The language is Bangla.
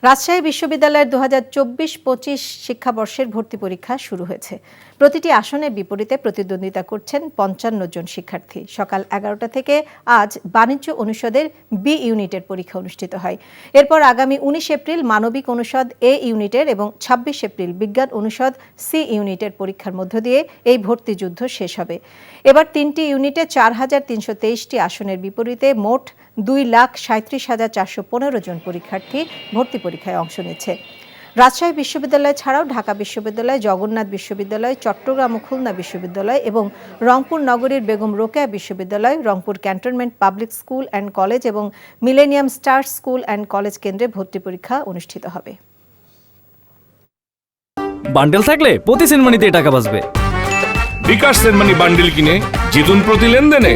রাজশাহী বিশ্ববিদ্যালয়ের 2024-25 শিক্ষাবর্ষের ভর্তি পরীক্ষা শুরু হয়েছে। প্রতিটি আসনের বিপরীতে প্রতিদ্বন্দ্বিতা করছেন 55 জন শিক্ষার্থী। সকাল 11টা থেকে আজ বাণিজ্য অনুষদের বি ইউনিটের পরীক্ষা অনুষ্ঠিত হয়। এরপর আগামী 19 এপ্রিল মানবিক অনুষদ এ ইউনিটের এবং 26 এপ্রিল বিজ্ঞান অনুষদ সি ইউনিটের পরীক্ষার মধ্য দিয়ে এই ভর্তি যুদ্ধ শেষ হবে। এবার 3টি ইউনিটে 4323টি আসনের বিপরীতে মোট 2,37,415 জন পরীক্ষার্থী ভর্তি পরীক্ষায় অংশ নিচ্ছে। রাজশাহী বিশ্ববিদ্যালয় ছাড়াও ঢাকা বিশ্ববিদ্যালয়, জগন্নাথ বিশ্ববিদ্যালয়, চট্টগ্রাম ও খুলনা বিশ্ববিদ্যালয় এবং রংপুর নগরীর বেগম রোকেয়া বিশ্ববিদ্যালয়, Rangpur cantonment public school and college এবং millennium star school and college কেন্দ্রে ভর্তি পরীক্ষা অনুষ্ঠিত হবে। বান্ডেল থাকলে প্রতি সেনমানিতে টাকা বাঁচবে। বিকাশ সেনমানি বান্ডেল কিনে জিতুন প্রতি লেনদেনে।